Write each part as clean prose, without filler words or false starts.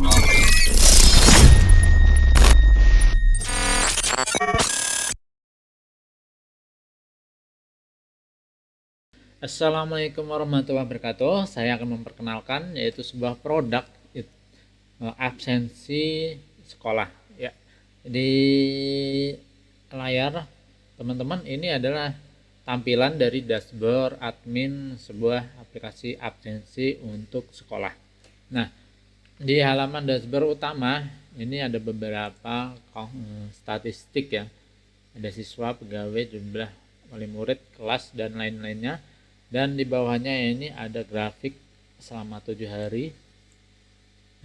Assalamualaikum warahmatullahi wabarakatuh. Saya akan memperkenalkan yaitu sebuah produk absensi sekolah. Ya, di layar teman-teman ini adalah tampilan dari dashboard admin sebuah aplikasi absensi untuk sekolah. Nah, di halaman dashboard utama ini ada beberapa statistik ya. Ada siswa, pegawai, jumlah wali murid, kelas dan lain-lainnya. Dan di bawahnya ini ada grafik selama 7 hari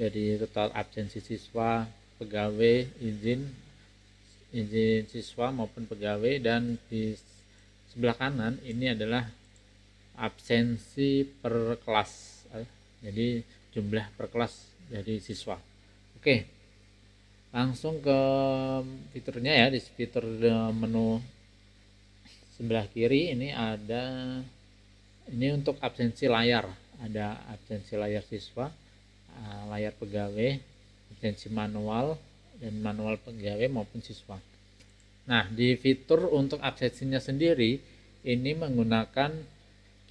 dari total absensi siswa, pegawai, izin siswa maupun pegawai, dan di sebelah kanan ini adalah absensi per kelas. Jadi jumlah per kelas dari siswa. Oke. Langsung ke fiturnya ya. Di fitur menu sebelah kiri ini ada untuk absensi layar, ada absensi layar siswa, layar pegawai, absensi manual, dan manual pegawai maupun siswa. Nah, di fitur untuk absensinya sendiri ini menggunakan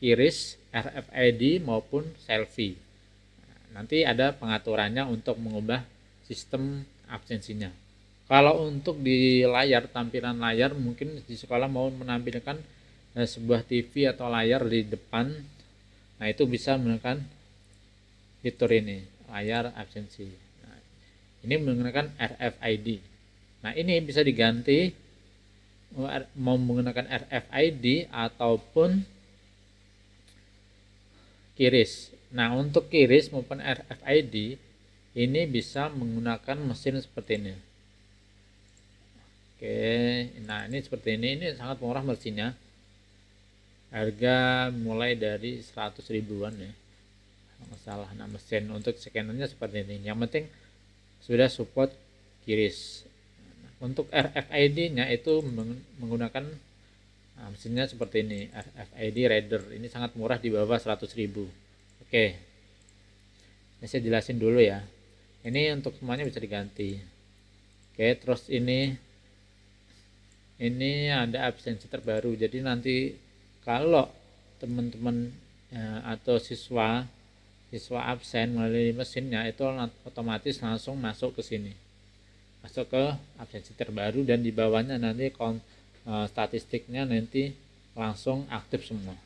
QRIS, RFID maupun selfie. Nanti ada pengaturannya untuk mengubah sistem absensinya. Kalau untuk di layar, tampilan layar, mungkin di sekolah mau menampilkan sebuah TV atau layar di depan, nah itu bisa menggunakan fitur ini, layar absensi. Nah, ini menggunakan RFID. Nah, ini bisa diganti mau menggunakan RFID ataupun QRIS. Nah, untuk QRIS maupun RFID ini bisa menggunakan mesin seperti ini. Oke, nah ini seperti ini sangat murah mesinnya. Harga mulai dari 100 ribuan ya, masalah. Nah, mesin untuk scannernya seperti ini, yang penting sudah support QRIS. Untuk RFID nya itu menggunakan mesinnya seperti ini, RFID reader. Ini sangat murah, di bawah 100 ribu. Oke, ini saya jelasin dulu ya. Ini untuk semuanya bisa diganti. Oke, terus ini ada absensi terbaru. Jadi nanti kalau teman-teman atau siswa absen melalui mesinnya, itu otomatis langsung masuk ke sini, masuk ke absensi terbaru, dan di bawahnya nanti statistiknya nanti langsung aktif semua.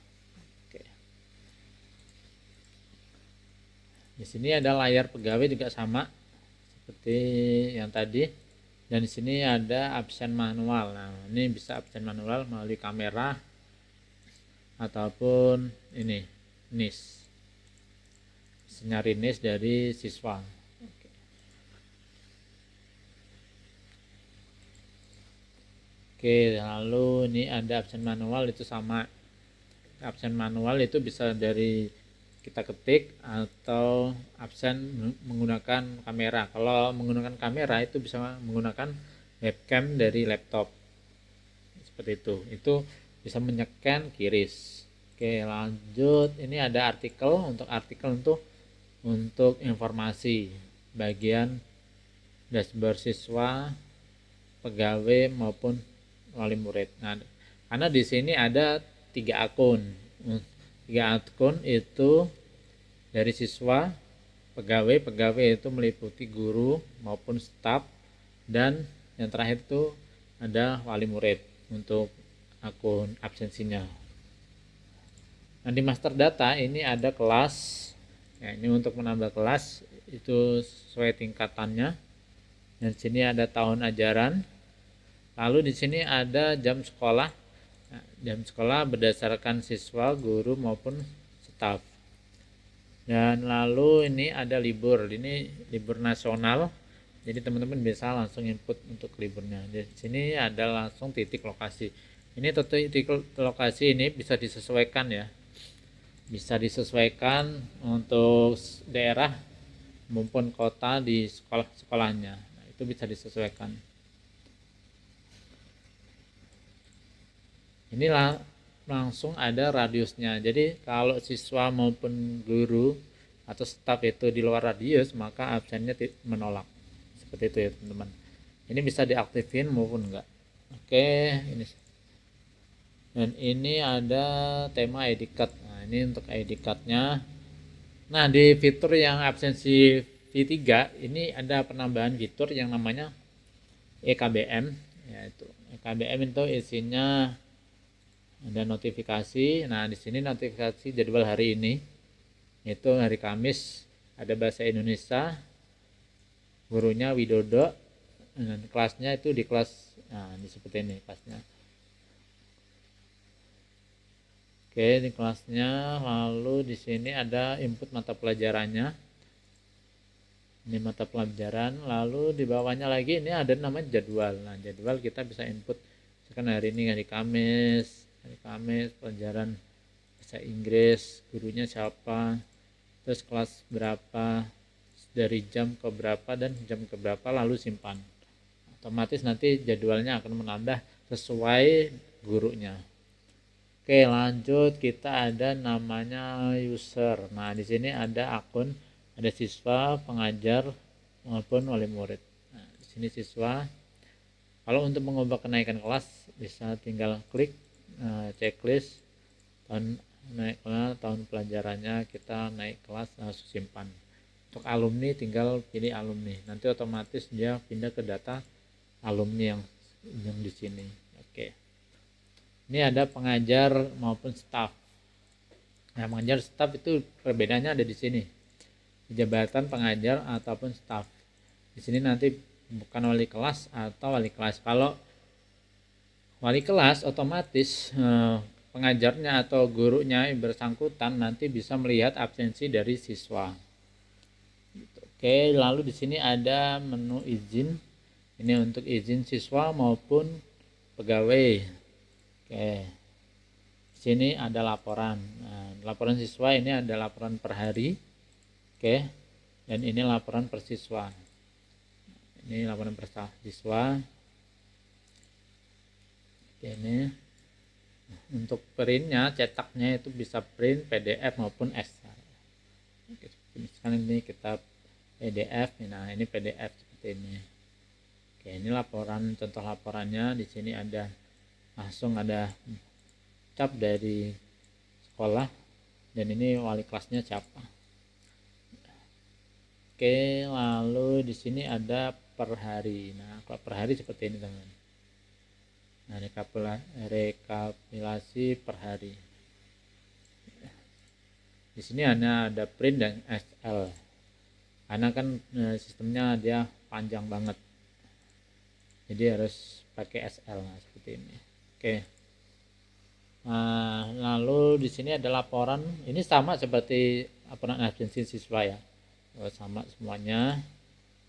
Oke. Di sini ada layar pegawai juga sama seperti yang tadi, dan di sini ada absen manual. Nah, ini bisa absen manual melalui kamera ataupun ini NIS, nyari NIS dari siswa. Oke, lalu ini ada absen manual, itu sama. Absen manual itu bisa dari kita ketik atau absen menggunakan kamera. Kalau menggunakan kamera itu bisa menggunakan webcam dari laptop. Seperti itu. Itu bisa menyekan QRIS. Oke, lanjut. Ini ada artikel untuk informasi bagian dashboard siswa, pegawai maupun wali murid. Nah, karena di sini ada 3 akun. 3 akun itu dari siswa, pegawai itu meliputi guru maupun staf, dan yang terakhir itu ada wali murid untuk akun absensinya. Nah, di master data ini ada kelas. Ya, ini untuk menambah kelas itu sesuai tingkatannya. Dan di sini ada tahun ajaran. Lalu di sini ada jam sekolah. Nah, jam sekolah berdasarkan siswa, guru maupun staf. Dan lalu ini ada libur. Ini libur nasional. Jadi teman-teman bisa langsung input untuk liburnya. Di sini ada langsung titik lokasi. Ini titik lokasi ini bisa disesuaikan ya. Bisa disesuaikan untuk daerah maupun kota di sekolahnya. Nah, itu bisa disesuaikan. Inilah langsung ada radiusnya. Jadi kalau siswa maupun guru atau staf itu di luar radius, maka absennya menolak. Seperti itu ya teman-teman. Ini bisa diaktifin maupun enggak. Oke, ini. Dan ini ada tema ID card. Nah, ini untuk ID card-nya. Nah, di fitur yang absensi V3 ini ada penambahan fitur yang namanya EKBM, yaitu EKBM itu isinya ada notifikasi. Nah, di sini notifikasi jadwal hari ini, itu hari Kamis, ada bahasa Indonesia, gurunya Widodo, dan kelasnya itu di kelas, nah ini seperti ini kelasnya. Oke, di kelasnya. Lalu di sini ada input mata pelajarannya. Ini mata pelajaran. Lalu di bawahnya lagi ini ada namanya jadwal. Nah, jadwal kita bisa input. Misalkan hari ini hari Kamis pelajaran bahasa Inggris, gurunya siapa, terus kelas berapa, dari jam ke berapa dan jam ke berapa, lalu simpan. Otomatis nanti jadwalnya akan menambah sesuai gurunya. Oke, lanjut, kita ada namanya user. Nah, di sini ada akun, ada siswa, pengajar maupun wali murid. Nah, di sini siswa. Kalau untuk mengubah kenaikan kelas bisa tinggal klik checklist tahun naik kelas, tahun pelajarannya, kita naik kelas, langsung simpan. Untuk alumni tinggal pilih alumni. Nanti otomatis dia pindah ke data alumni yang di sini. Oke. Ini ada pengajar maupun staf. Nah, pengajar staf itu perbedaannya ada di sini. Jabatan pengajar ataupun staf. Di sini nanti bukan wali kelas atau wali kelas. Kalau wali kelas otomatis pengajarnya atau gurunya yang bersangkutan nanti bisa melihat absensi dari siswa. Oke, lalu di sini ada menu izin. Ini untuk izin siswa maupun pegawai. Oke, di sini ada laporan. Nah, laporan siswa ini ada laporan per hari. Oke, dan ini laporan per siswa. Ini laporan per siswa. Oke, ini untuk printnya, cetaknya itu bisa print PDF maupun Excel. Oke, misalkan ini kita PDF. Nah, ini PDF seperti ini. Oke, ini laporan, contoh laporannya. Di sini ada langsung ada cap dari sekolah, dan ini wali kelasnya siapa. Oke, lalu di sini ada per hari. Nah, kalau per hari seperti ini teman. Nah, rekapitulasi per hari. Di sini hanya ada print dan SL. Karena kan sistemnya dia panjang banget. Jadi harus pakai SL. Nah, seperti ini. Oke. Nah, lalu di sini ada laporan. Ini sama seperti laporan absensi siswa ya. Sama semuanya.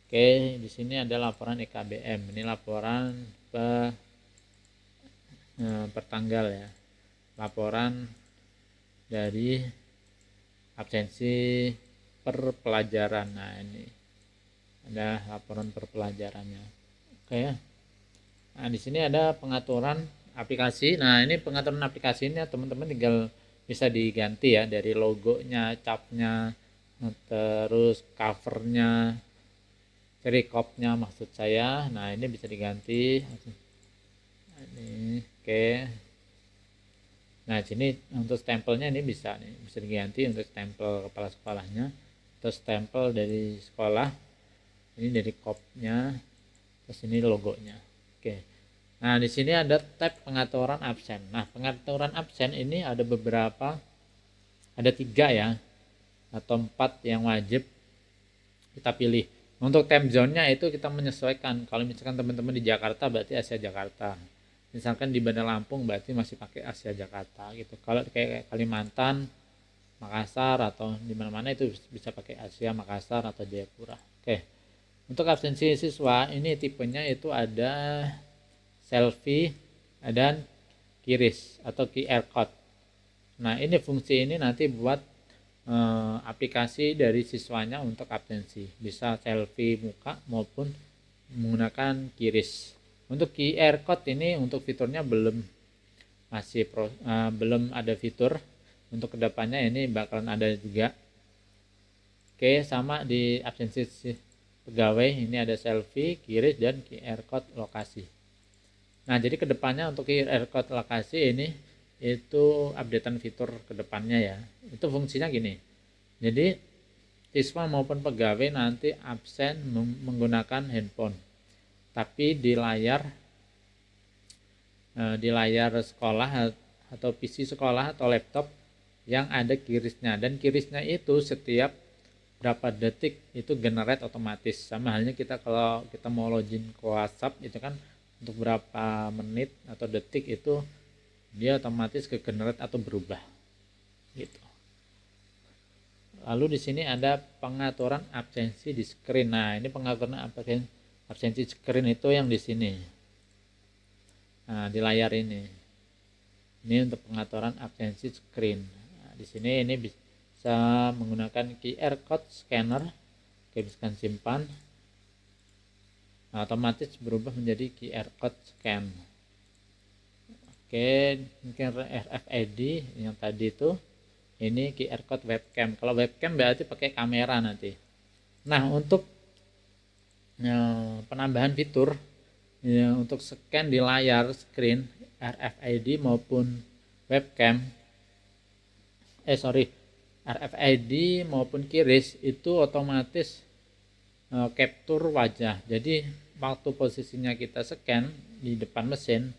Oke, di sini ada laporan EKBM. Ini laporan per tanggal ya. Laporan dari absensi per pelajaran. Nah, ini ada laporan per pelajarannya. Oke. Nah, di sini ada pengaturan aplikasi. Nah, ini pengaturan aplikasinya teman-teman tinggal bisa diganti ya, dari logonya, capnya, terus covernya, perikopnya maksud saya. Nah, ini bisa diganti. Ini oke. Nah, sini untuk stempelnya ini bisa diganti untuk stempel kepala sekolahnya, terus stempel dari sekolah. Ini dari kopnya, terus ini logonya. Oke. Nah, di sini ada tab pengaturan absen. Nah, pengaturan absen ini ada beberapa, ada 3 ya, atau 4 yang wajib kita pilih. Untuk time zone-nya itu kita menyesuaikan. Kalau misalkan teman-teman di Jakarta berarti Asia Jakarta. Misalkan di Bandar Lampung berarti masih pakai Asia Jakarta gitu. Kalau kayak Kalimantan, Makassar atau di mana-mana itu bisa pakai Asia Makassar atau Jayapura. Oke. Untuk absensi siswa ini tipenya itu ada selfie dan QRIS atau QR code. Nah, ini fungsi ini nanti buat aplikasi dari siswanya untuk absensi. Bisa selfie muka maupun menggunakan QRIS. Untuk QR code ini untuk fiturnya belum ada fitur. Untuk kedepannya ini bakalan ada juga. Oke, sama di absensi pegawai ini ada selfie, QRIS, dan QR code lokasi. Nah, jadi kedepannya untuk QR code lokasi ini itu updatean fitur kedepannya ya. Itu fungsinya gini. Jadi siswa maupun pegawai nanti absen menggunakan handphone, tapi di layar sekolah atau PC sekolah atau laptop yang ada QRIS-nya, dan QRIS-nya itu setiap berapa detik itu generate otomatis. Sama halnya kita kalau kita mau login ke WhatsApp itu kan untuk berapa menit atau detik itu dia otomatis ke generate atau berubah gitu. Lalu di sini ada pengaturan absensi di screen. Nah, ini pengaturan absensi screen itu yang di sini. Nah, di layar ini. Ini untuk pengaturan absensi screen. Nah, di sini ini bisa menggunakan QR code scanner. Oke, bisa simpan. Nah, otomatis berubah menjadi QR code scan. Oke, mungkin RFID yang tadi itu. Ini QR code webcam. Kalau webcam berarti pakai kamera nanti. Nah, untuk penambahan fitur ya, untuk scan di layar screen RFID maupun webcam RFID maupun QRIS itu otomatis capture wajah. Jadi waktu posisinya kita scan di depan mesin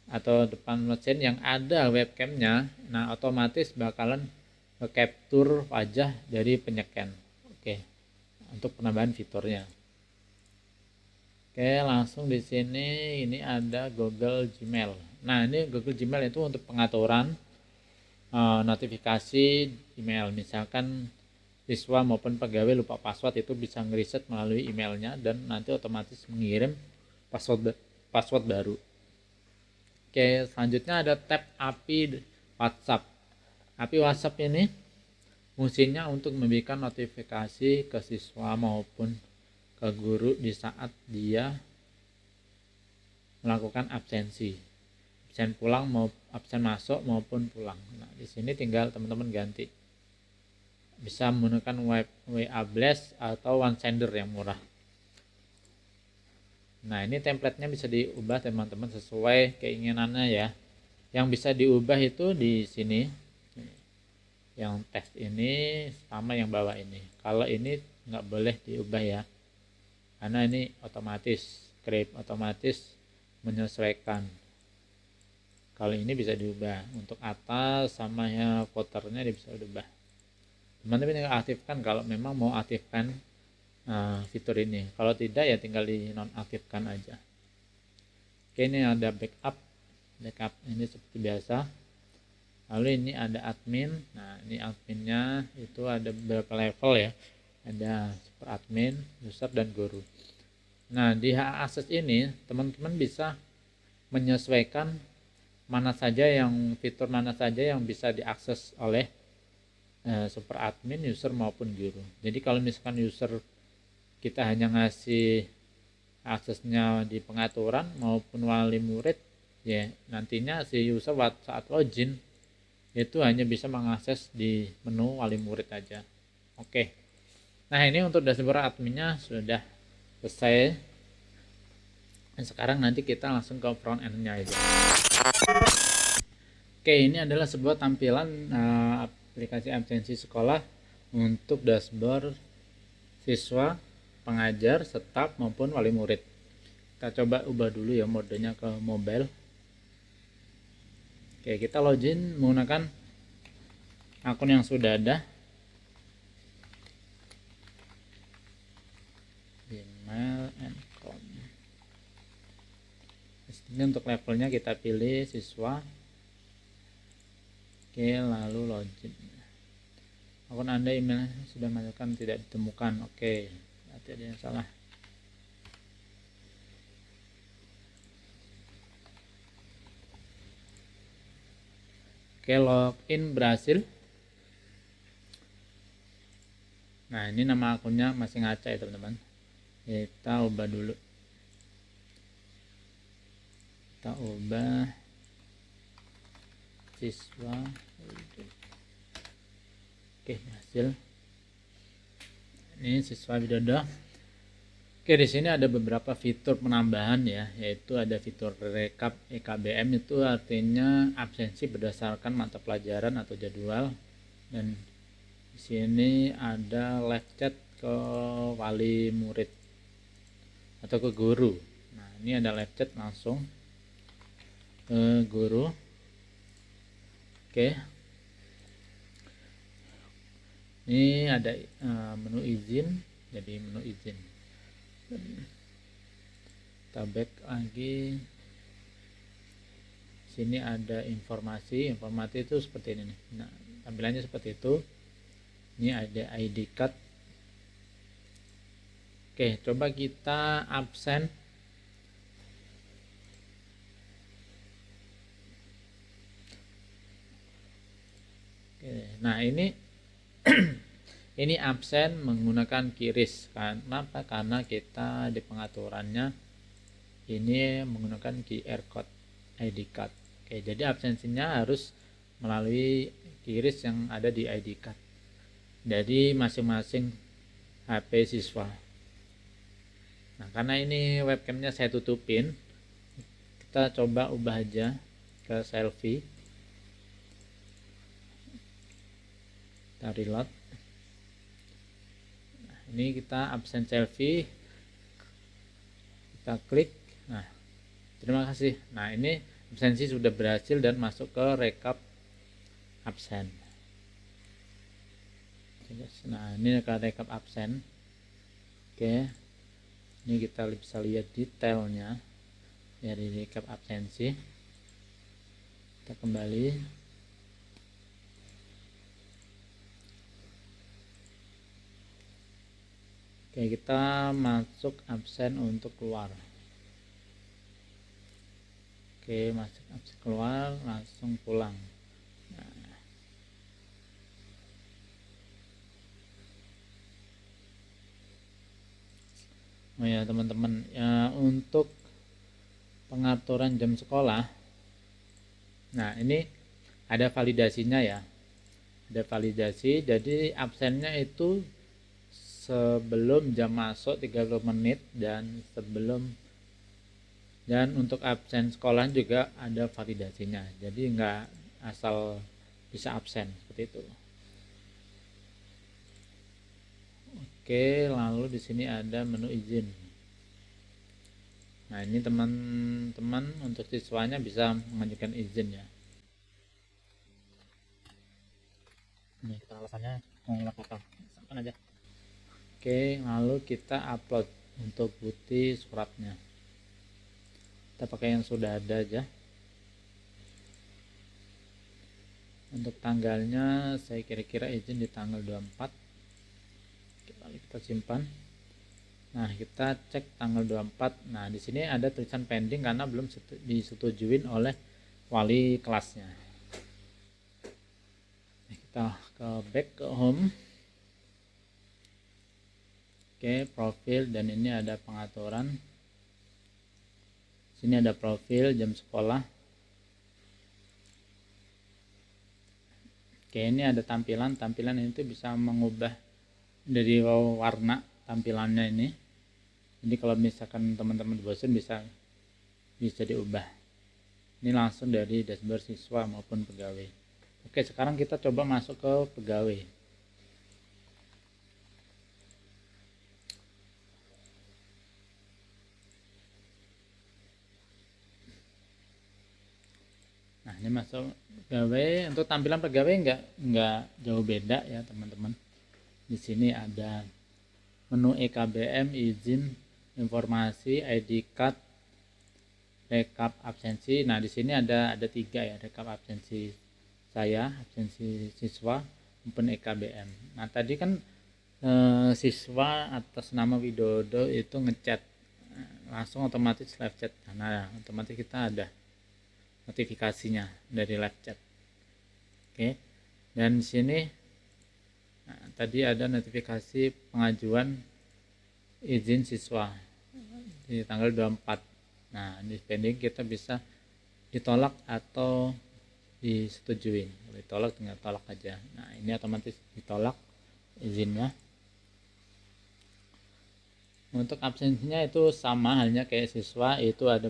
atau depan mesin yang ada webcamnya, nah otomatis bakalan capture wajah dari penyeken. Oke, untuk penambahan fiturnya. Oke, langsung di sini ini ada Google Gmail. Nah, ini Google Gmail itu untuk pengaturan notifikasi email. Misalkan siswa maupun pegawai lupa password, itu bisa ngeriset melalui emailnya dan nanti otomatis mengirim password baru. Oke, selanjutnya ada tab API WhatsApp. API WhatsApp ini fungsinya untuk memberikan notifikasi ke siswa maupun ke guru di saat dia melakukan absensi. Absen pulang mau absen masuk maupun pulang. Nah, di sini tinggal teman-teman ganti. Bisa menggunakan WA Blast atau OneSender yang murah. Nah, ini template-nya bisa diubah teman-teman sesuai keinginannya ya. Yang bisa diubah itu di sini. Yang tes ini sama yang bawah ini. Kalau ini nggak boleh diubah ya. Karena ini otomatis, script otomatis menyesuaikan. Kalau ini bisa diubah. Untuk atas sama ya footernya bisa diubah. Teman-teman tinggal aktifkan kalau memang mau aktifkan fitur ini. Kalau tidak ya tinggal di nonaktifkan aja. Oke, ini ada backup ini seperti biasa. Lalu ini ada admin. Nah, ini adminnya itu ada beberapa level ya, ada super admin, user, dan guru. Nah, di hak akses ini teman-teman bisa menyesuaikan fitur mana saja yang bisa diakses oleh super admin, user maupun guru. Jadi kalau misalkan user kita hanya ngasih aksesnya di pengaturan maupun wali murid, ya nantinya si user saat login itu hanya bisa mengakses di menu wali murid aja. Oke, nah ini untuk dashboard adminnya sudah selesai. Dan sekarang nanti kita langsung ke front end-nya aja. Oke, ini adalah sebuah tampilan aplikasi absensi sekolah untuk dashboard siswa, pengajar, staf maupun wali murid. Kita coba ubah dulu ya modenya ke mobile. Oke, kita login menggunakan akun yang sudah ada. Gmail.com. Ini untuk levelnya kita pilih siswa. Oke, lalu login. Akun Anda email sudah masukkan tidak ditemukan. Oke, berarti ada yang salah. Oke, login berhasil. Nah, ini nama akunnya masih ngaca ya teman-teman. Kita ubah dulu. Kita ubah siswa. Oke, hasil ini siswa Widodo. Oke, di sini ada beberapa fitur penambahan ya, yaitu ada fitur rekap EKBM, itu artinya absensi berdasarkan mata pelajaran atau jadwal, dan di sini ada live chat ke wali murid atau ke guru. Nah, ini ada live chat langsung ke guru. Oke. Ini ada menu izin, jadi menu izin. Kita back lagi. Sini ada informasi itu seperti ini nih. Nah, tampilannya seperti itu. Ini ada ID card. Oke, coba kita absen. Oke, nah ini ini absen menggunakan QRIS. Kenapa? Karena kita di pengaturannya ini menggunakan QR code ID card. Oke, jadi absensinya harus melalui QRIS yang ada di ID card. Jadi masing-masing HP siswa. Nah, karena ini webcamnya saya tutupin, kita coba ubah aja ke selfie. Kita reload. Ini kita absen selfie, kita klik. Nah, terima kasih. Nah, ini absensi sudah berhasil dan masuk ke rekap absen. Nah, ini ke rekap absen. Oke, ini kita bisa lihat detailnya dari rekap absensi. Kita kembali. Oke, kita masuk absen untuk keluar. Oke, masuk absen keluar, langsung pulang. Nah. Oh ya teman-teman, ya, untuk pengaturan jam sekolah, nah ini ada validasinya ya, ada validasi. Jadi absennya itu sebelum jam masuk 30 menit dan untuk absen sekolah juga ada validasinya, jadi nggak asal bisa absen seperti itu. Oke, lalu di sini ada menu izin. Nah, ini teman-teman untuk siswanya bisa mengajukan izin ya. Ini kita alasannya mau ngelakukan aja. Oke, lalu kita upload untuk bukti suratnya. Kita pakai yang sudah ada aja. Untuk tanggalnya saya kira-kira izin di tanggal 24. Lalu kita simpan. Nah, kita cek tanggal 24. Nah, di sini ada tulisan pending karena belum disetujuin oleh wali kelasnya. Nah, kita ke back ke home. Oke, profil, dan ini ada pengaturan. Sini ada profil, jam sekolah. Oke, ini ada tampilan itu bisa mengubah dari warna tampilannya ini. Jadi kalau misalkan teman-teman bosan bisa diubah. Ini langsung dari dashboard siswa maupun pegawai. Oke, sekarang kita coba masuk ke pegawai. Nah, ini masuk pegawai. Untuk tampilan pegawai nggak jauh beda ya teman-teman. Di sini ada menu EKBM, izin, informasi, ID card, rekap absensi. Nah, di sini ada 3 ya, rekap absensi saya, absensi siswa, maupun EKBM. Nah, tadi kan siswa atas nama Widodo itu ngechat, langsung otomatis live chat. Nah, otomatis kita ada notifikasinya dari live chat. Oke, dan di sini tadi ada notifikasi pengajuan izin siswa di tanggal 24. Nah, di pending kita bisa ditolak atau disetujui. Kalau ditolak tinggal tolak aja. Nah, ini otomatis ditolak izinnya. Untuk absensinya itu sama halnya kayak siswa, itu ada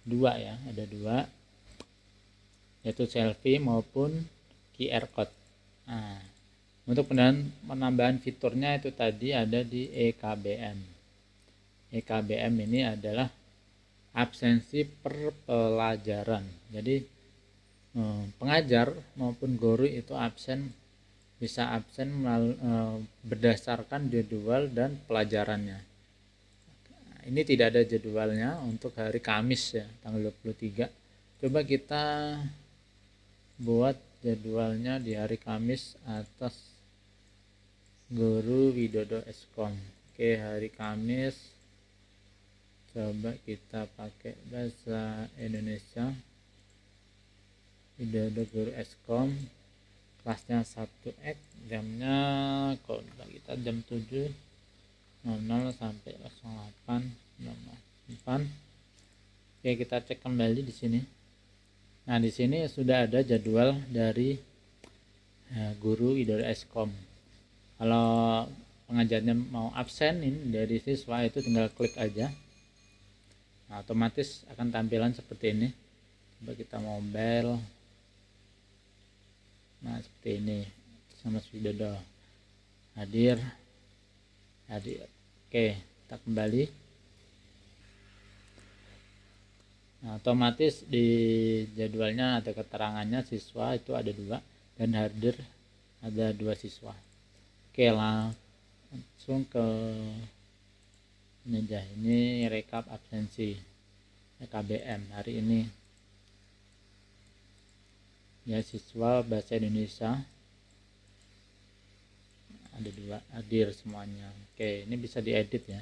dua ya, ada dua, yaitu selfie maupun QR code. Nah, untuk penambahan fiturnya itu tadi ada di EKBM. EKBM ini adalah absensi per pelajaran. Jadi pengajar maupun guru itu bisa absen berdasarkan jadwal dan pelajarannya. Nah, ini tidak ada jadwalnya untuk hari Kamis ya, tanggal 23. Coba kita buat jadwalnya di hari Kamis atas Guru Widodo Eskom. Oke, hari Kamis coba kita pakai bahasa Indonesia. Widodo Guru Eskom, kelasnya 1X, jamnya kalau kita jam 7.00 sampai 08.08. Oke, kita cek kembali di sini. Nah, di sini sudah ada jadwal dari Guru Widodo Eskom. Kalau pengajarnya mau absenin dari siswa itu tinggal klik aja. Nah, otomatis akan tampilan seperti ini. Coba kita mobile. Nah, seperti ini. Sama Widodo hadir. Oke, kita kembali. Nah, otomatis di jadwalnya ada keterangannya siswa itu ada 2 dan hadir ada 2 siswa. Oke, langsung ke ini aja. Ini rekap absensi EKBM hari ini. Ya, siswa bahasa Indonesia ada 2 hadir semuanya. Oke, ini bisa diedit ya.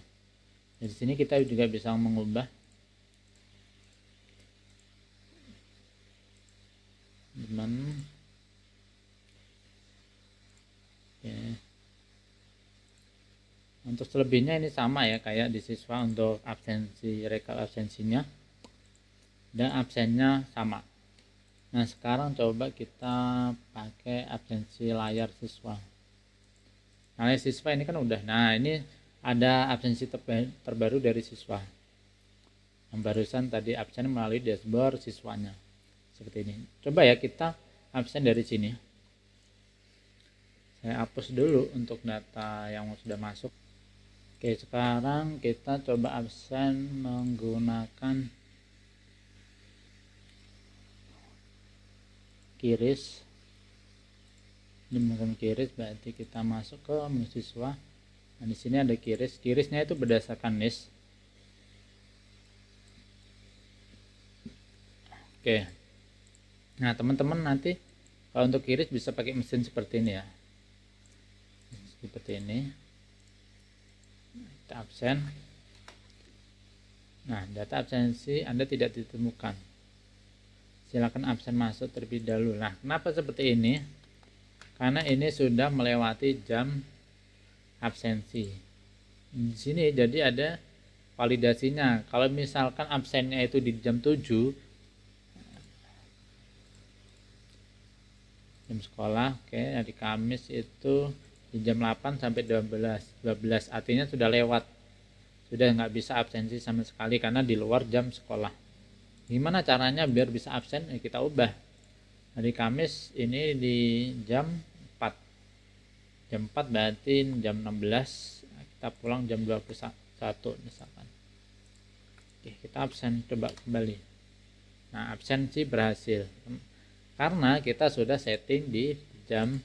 Di sini kita juga bisa mengubah teman. Oke. Untuk selebihnya ini sama ya kayak di siswa, untuk absensi, rekap absensinya dan absennya sama. Nah, sekarang coba kita pakai absensi layar siswa. Nah, layar siswa ini kan udah. Nah, ini ada absensi terbaru dari siswa. Yang barusan tadi absen melalui dashboard siswanya. Seperti ini. Coba ya kita absen dari sini. Saya hapus dulu untuk data yang sudah masuk. Oke, sekarang kita coba absen menggunakan Kiris. Ini menggunakan Kiris, berarti kita masuk ke menu siswa. Nah, di sini ada Kiris. Kirisnya itu berdasarkan NIS. Oke. Nah, teman-teman nanti kalau untuk Kiris bisa pakai mesin seperti ini ya. Seperti ini. Kita absen. Nah, data absensi Anda tidak ditemukan. Silakan absen masuk terlebih dahulu. Nah, kenapa seperti ini? Karena ini sudah melewati jam absensi. Di sini jadi ada validasinya. Kalau misalkan absennya itu di jam 7, jam sekolah, oke, hari Kamis itu di jam 8 sampai 12, artinya sudah lewat. Sudah nggak bisa absensi sama sekali karena di luar jam sekolah. Gimana caranya biar bisa absen? Kita ubah. Hari Kamis ini di jam 4. Jam 4 berarti jam 16. Kita pulang jam 21 misalkan. Oke, kita absen, coba kembali. Nah, absensi berhasil. Karena kita sudah setting di jam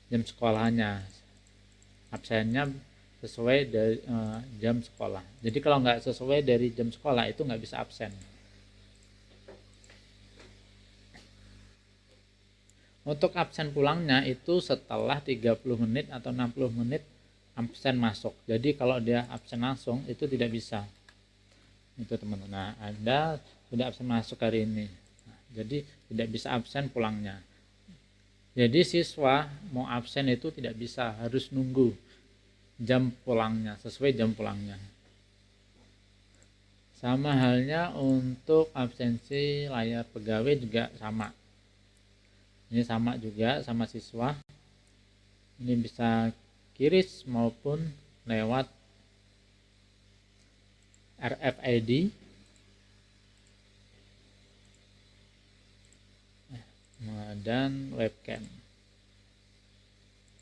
sekolahnya. Absennya sesuai dari jam sekolah. Jadi kalau nggak sesuai dari jam sekolah itu nggak bisa absen. Untuk absen pulangnya itu setelah 30 menit atau 60 menit absen masuk. Jadi kalau dia absen langsung itu tidak bisa. Itu teman-teman. Nah, Anda sudah absen masuk hari ini. Nah, jadi tidak bisa absen pulangnya. Jadi siswa mau absen itu tidak bisa, harus nunggu jam pulangnya, sesuai jam pulangnya. Sama halnya untuk absensi layar pegawai juga sama. Ini sama juga sama siswa. Ini bisa QRIS maupun lewat RFID. Dan webcam.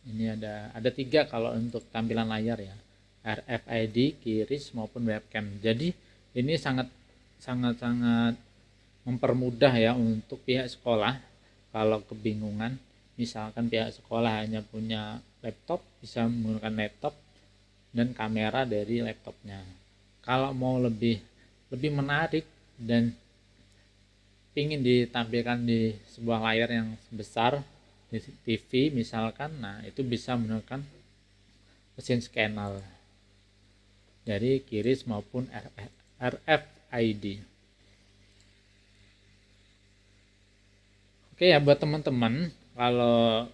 Ini ada 3 kalau untuk tampilan layar ya, RFID, QRIS maupun webcam. Jadi ini sangat mempermudah ya untuk pihak sekolah. Kalau kebingungan, misalkan pihak sekolah hanya punya laptop, bisa menggunakan laptop dan kamera dari laptopnya. Kalau mau lebih menarik dan ingin ditampilkan di sebuah layar yang besar di TV misalkan, nah itu bisa menggunakan mesin scanner dari QRIS maupun RFID. Oke ya, buat teman-teman kalau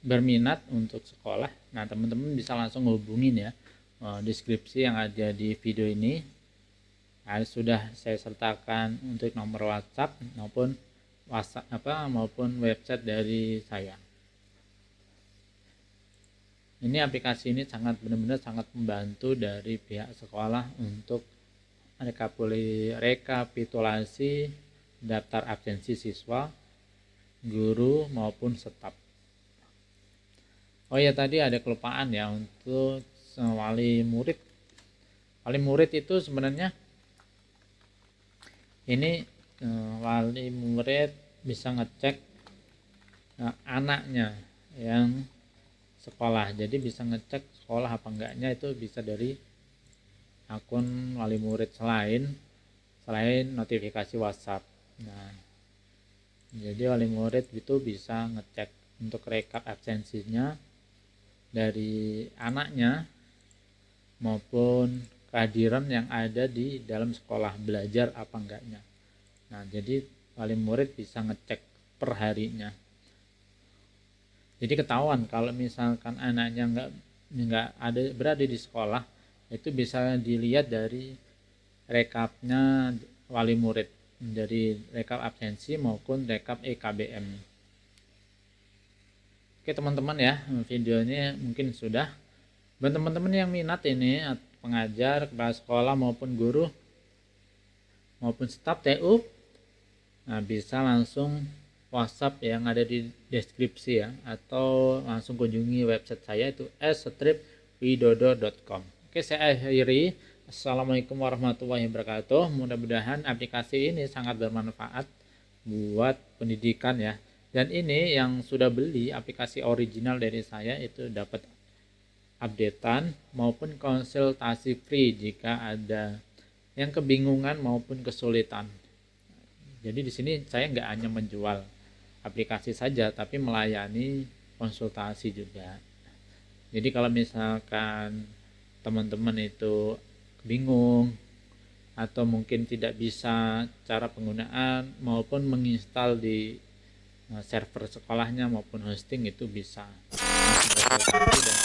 berminat untuk sekolah, nah teman-teman bisa langsung hubungin ya deskripsi yang ada di video ini. Sudah saya sertakan untuk nomor WhatsApp maupun website dari saya. Ini aplikasi ini benar-benar sangat membantu dari pihak sekolah untuk rekapitulasi daftar absensi siswa, guru maupun staf. Oh ya, tadi ada kelupaan ya untuk wali murid. Wali murid itu sebenarnya ini wali murid bisa ngecek anaknya yang sekolah. Jadi bisa ngecek sekolah apa enggaknya itu bisa dari akun wali murid selain notifikasi WhatsApp. Nah, jadi wali murid itu bisa ngecek untuk rekap absensinya dari anaknya maupun kehadiran yang ada di dalam sekolah, belajar apa enggaknya. Nah, jadi wali murid bisa ngecek per harinya. Jadi ketahuan kalau misalkan anaknya berada di sekolah, itu bisa dilihat dari rekapnya wali murid, dari rekap absensi maupun rekap EKBM. Oke teman-teman ya, video ini mungkin sudah. Buat teman-teman yang minat ini, pengajar, kepala sekolah maupun guru maupun staf TU, nah bisa langsung WhatsApp yang ada di deskripsi ya, atau langsung kunjungi website saya itu s-widodo.com. Oke, saya akhiri. Assalamualaikum warahmatullahi wabarakatuh. Mudah-mudahan aplikasi ini sangat bermanfaat buat pendidikan ya. Dan ini yang sudah beli aplikasi original dari saya itu dapat updatean maupun konsultasi free jika ada yang kebingungan maupun kesulitan. Jadi di sini saya nggak hanya menjual aplikasi saja, tapi melayani konsultasi juga. Jadi kalau misalkan teman-teman itu bingung atau mungkin tidak bisa cara penggunaan maupun menginstal di server sekolahnya maupun hosting, itu bisa konsultasi dan